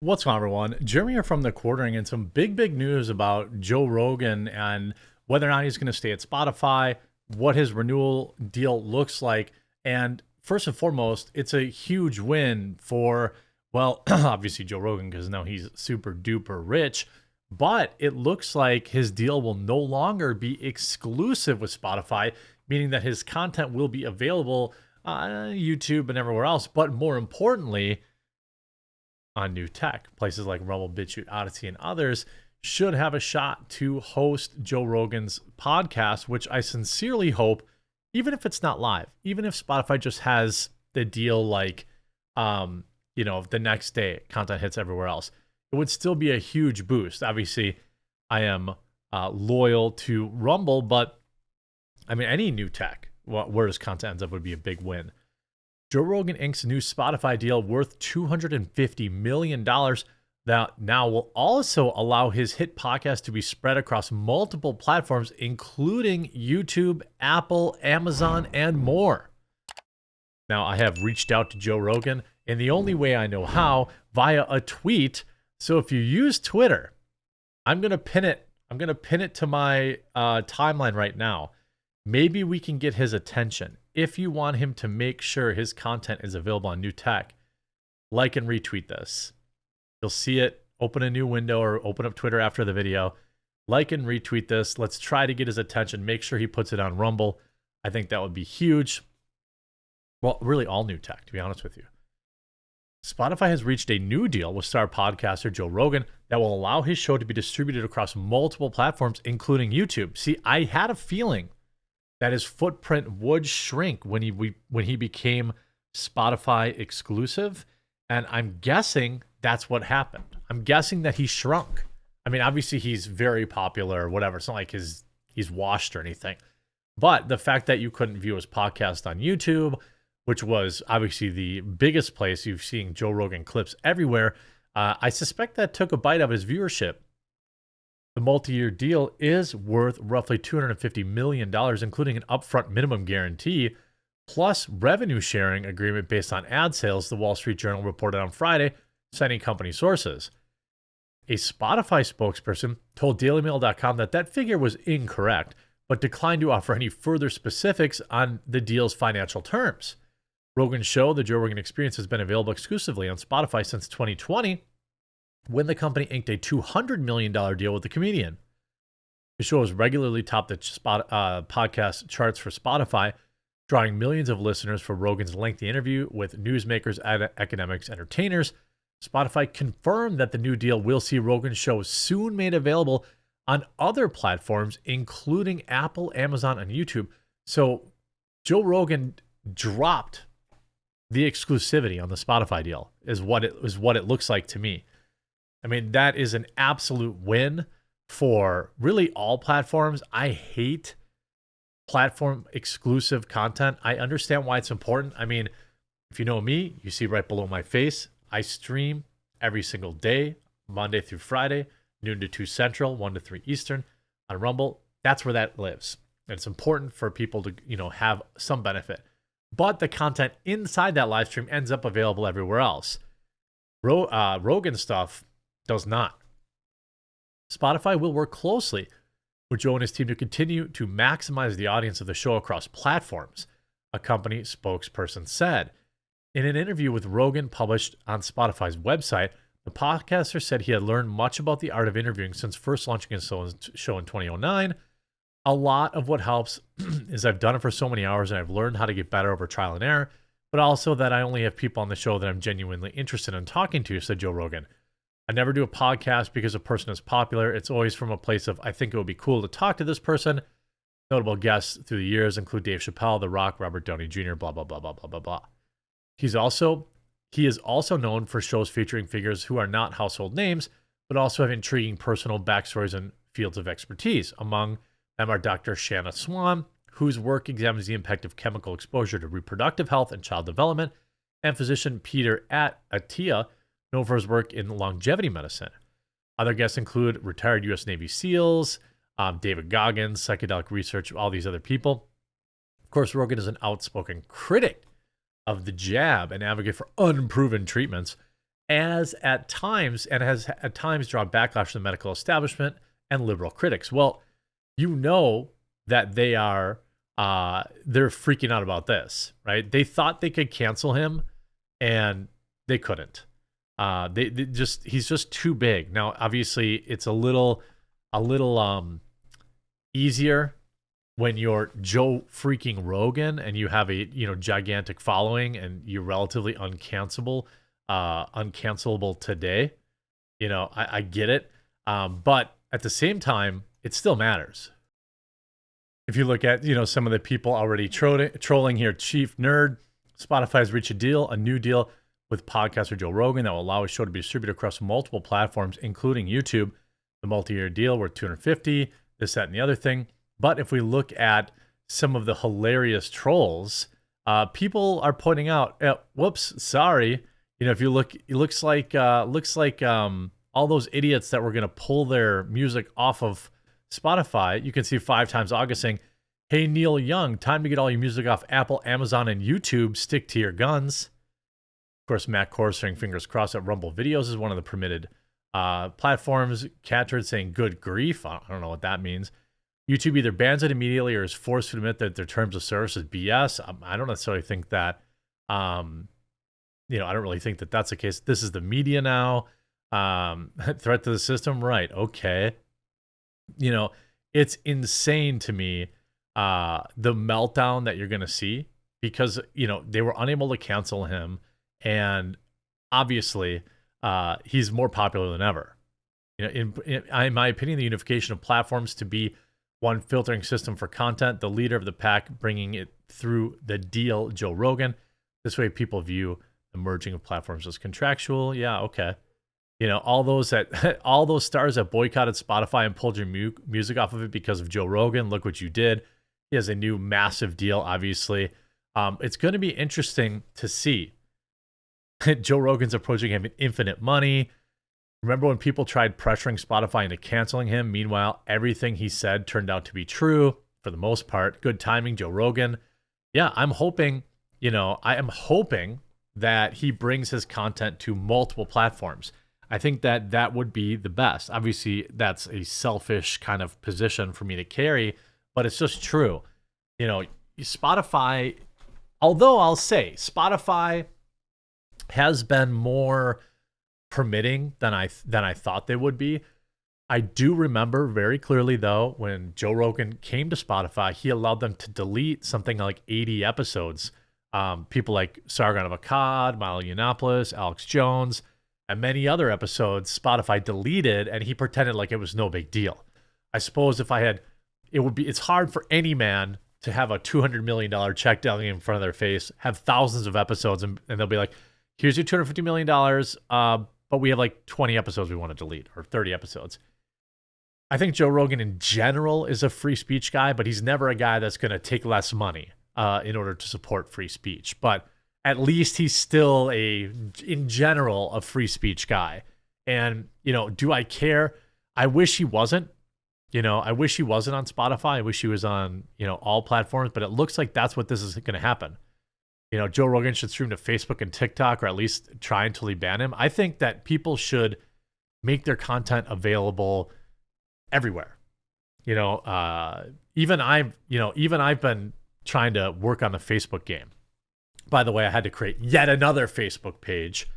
What's going on, everyone? Jeremy here from The Quartering, and some big news about Joe Rogan and whether or not he's going to stay at Spotify, what his renewal deal looks like. And first and foremost, it's a huge win for, well, obviously Joe Rogan, because now he's super duper rich. But it looks like his deal will no longer be exclusive with Spotify, meaning that his content will be available on YouTube and everywhere else. But more importantly, on new tech. Places like Rumble, BitChute, Odyssey, and others should have a shot to host Joe Rogan's podcast, which I sincerely hope, even if it's not live, even if Spotify just has the deal like, the next day content hits everywhere else, it would still be a huge boost. Obviously, I am loyal to Rumble, but I mean, any new tech, where his content ends up would be a big win. Joe Rogan Inc.'s new Spotify deal worth $250 million that now will also allow his hit podcast to be spread across multiple platforms, including YouTube, Apple, Amazon, and more. Now, I have reached out to Joe Rogan in the only way I know how, via a tweet. So if you use Twitter, I'm going to pin it. I'm going to pin it to my timeline right now. Maybe we can get his attention. If you want him to make sure his content is available on new tech, like and retweet this. You'll see it. Open a new window or open up Twitter after the video. Like and retweet this. Let's try to get his attention. Make sure he puts it on Rumble. I think that would be huge. Well, really all new tech, to be honest with you. Spotify has reached a new deal with star podcaster Joe Rogan that will allow his show to be distributed across multiple platforms, including YouTube. See, I had a feeling that his footprint would shrink when he became Spotify exclusive, and I'm guessing that's what happened. I'm guessing that he shrunk. I mean, obviously he's very popular or whatever. It's not like he's washed or anything. But the fact that you couldn't view his podcast on YouTube, which was obviously the biggest place you've seen Joe Rogan clips everywhere, I suspect that took a bite of his viewership. The multi-year deal is worth roughly $250 million, including an upfront minimum guarantee, plus revenue sharing agreement based on ad sales, the Wall Street Journal reported on Friday, citing company sources. A Spotify spokesperson told DailyMail.com that figure was incorrect, but declined to offer any further specifics on the deal's financial terms. Rogan's show, The Joe Rogan Experience, has been available exclusively on Spotify since 2020, when the company inked a $200 million deal with the comedian. The show has regularly topped the podcast charts for Spotify, drawing millions of listeners for Rogan's lengthy interview with newsmakers, academics, entertainers. Spotify confirmed that the new deal will see Rogan's show soon made available on other platforms, including Apple, Amazon, and YouTube. So Joe Rogan dropped the exclusivity on the Spotify deal, is what it looks like to me. I mean, that is an absolute win for really all platforms. I hate platform exclusive content. I understand why it's important. I mean, if you know me, you see right below my face, I stream every single day, Monday through Friday, noon to 2 Central, 1 to 3 Eastern on Rumble. That's where that lives. And it's important for people to, have some benefit. But the content inside that live stream ends up available everywhere else. Rogan stuff does not. Spotify will work closely with Joe and his team to continue to maximize the audience of the show across platforms, a company spokesperson said. In an interview with Rogan published on Spotify's website, the podcaster said he had learned much about the art of interviewing since first launching his show in 2009. A lot of what helps is I've done it for so many hours and I've learned how to get better over trial and error, but also that I only have people on the show that I'm genuinely interested in talking to, said Joe Rogan. I never do a podcast because a person is popular. It's always from a place of, I think it would be cool to talk to this person. Notable guests through the years include Dave Chappelle, The Rock, Robert Downey Jr., blah, blah, blah, blah, blah, blah, blah. He is also known for shows featuring figures who are not household names, but also have intriguing personal backstories and fields of expertise. Among them are Dr. Shanna Swan, whose work examines the impact of chemical exposure to reproductive health and child development, and physician Peter Attia, known for his work in longevity medicine. Other guests include retired U.S. Navy SEALs, David Goggins, psychedelic research, all these other people. Of course, Rogan is an outspoken critic of the jab and advocate for unproven treatments. as at times and has at times drawn backlash from the medical establishment and liberal critics. Well, you know that they're freaking out about this, right? They thought they could cancel him and they couldn't. He's just too big. Now, obviously, it's a little easier when you're Joe freaking Rogan and you have a gigantic following and you're relatively uncancelable today. I get it, but at the same time, it still matters. If you look at some of the people already trolling here, Chief Nerd, Spotify's reached a new deal with podcaster Joe Rogan that will allow his show to be distributed across multiple platforms, including YouTube. The multi-year deal worth $250, this, that, and the other thing. But if we look at some of the hilarious trolls, people are pointing out, whoops, sorry. If you look, it looks like all those idiots that were going to pull their music off of Spotify. You can see 5 times August saying, "Hey, Neil Young, time to get all your music off Apple, Amazon, and YouTube. Stick to your guns." Of course, Matt Kors saying, "Fingers crossed that Rumble Videos is one of the permitted platforms." Catcherd saying, "Good grief." I don't know what that means. YouTube either bans it immediately or is forced to admit that their terms of service is BS. I don't necessarily think that, I don't really think that that's the case. This is the media now. Threat to the system, right? Okay. It's insane to me, the meltdown that you're going to see because, they were unable to cancel him. And obviously, he's more popular than ever. In my opinion, the unification of platforms to be one filtering system for content, the leader of the pack bringing it through the deal, Joe Rogan. This way people view the merging of platforms as contractual. Yeah, okay. All those stars that boycotted Spotify and pulled your music off of it because of Joe Rogan, look what you did. He has a new massive deal, obviously. It's going to be interesting to see. Joe Rogan's approaching him with infinite money. Remember when people tried pressuring Spotify into canceling him? Meanwhile, everything he said turned out to be true for the most part. Good timing, Joe Rogan. Yeah, I am hoping that he brings his content to multiple platforms. I think that would be the best. Obviously, that's a selfish kind of position for me to carry, but it's just true. Spotify, although I'll say Spotify has been more permitting than I thought they would be. I do remember very clearly, though, when Joe Rogan came to Spotify, he allowed them to delete something like 80 episodes. People like Sargon of Akkad, Milo Yiannopoulos, Alex Jones, and many other episodes Spotify deleted, and he pretended like it was no big deal. I suppose it's hard for any man to have a $200 million check down in front of their face, have thousands of episodes, and they'll be like, here's your $250 million, but we have like 20 episodes we want to delete, or 30 episodes. I think Joe Rogan in general is a free speech guy, but he's never a guy that's going to take less money in order to support free speech. But at least he's still in general, a free speech guy. And, do I care? I wish he wasn't. I wish he wasn't on Spotify. I wish he was on, all platforms, but it looks like that's what this is going to happen. Joe Rogan should stream to Facebook and TikTok, or at least try until he ban him. I think that people should make their content available everywhere. Even I've been trying to work on the Facebook game. By the way, I had to create yet another Facebook page.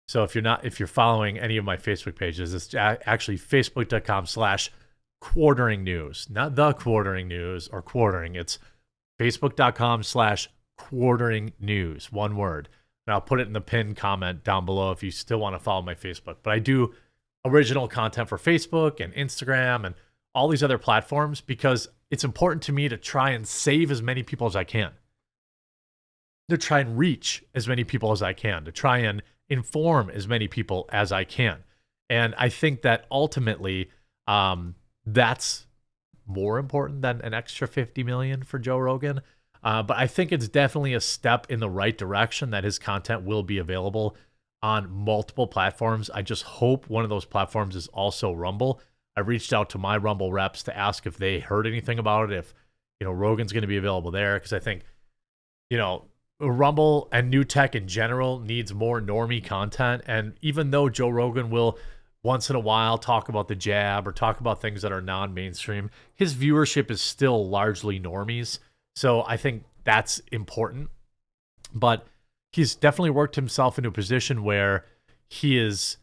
So if you're following any of my Facebook pages, it's actually facebook.com/quartering news, not the quartering news or quartering. It's facebook.com/quartering news, one word. And I'll put it in the pinned comment down below if you still want to follow my Facebook. But I do original content for Facebook and Instagram and all these other platforms because it's important to me to try and save as many people as I can, to try and reach as many people as I can, to try and inform as many people as I can. And I think that ultimately that's more important than an extra 50 million for Joe Rogan. But I think it's definitely a step in the right direction that his content will be available on multiple platforms. I just hope one of those platforms is also Rumble. I reached out to my Rumble reps to ask if they heard anything about it, if Rogan's going to be available there, because I think Rumble and new tech in general needs more normie content. And even though Joe Rogan will once in a while talk about the jab or talk about things that are non-mainstream, his viewership is still largely normies. So I think that's important. But he's definitely worked himself into a position where he is,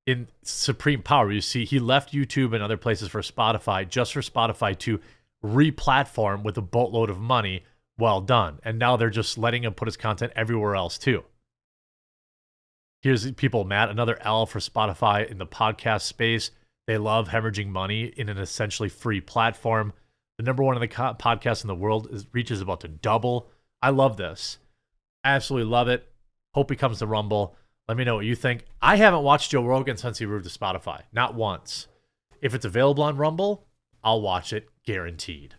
in supreme power. You see, he left YouTube and other places for Spotify, just for Spotify to re-platform with a boatload of money. Well done. And now they're just letting him put his content everywhere else too. Here's people mad. Another L for Spotify in the podcast space. They love hemorrhaging money in an essentially free platform. The number one in the podcast in the world reach is about to double. I love this. I absolutely love it. Hope he comes to Rumble. Let me know what you think. I haven't watched Joe Rogan since he moved to Spotify. Not once. If it's available on Rumble, I'll watch it, guaranteed.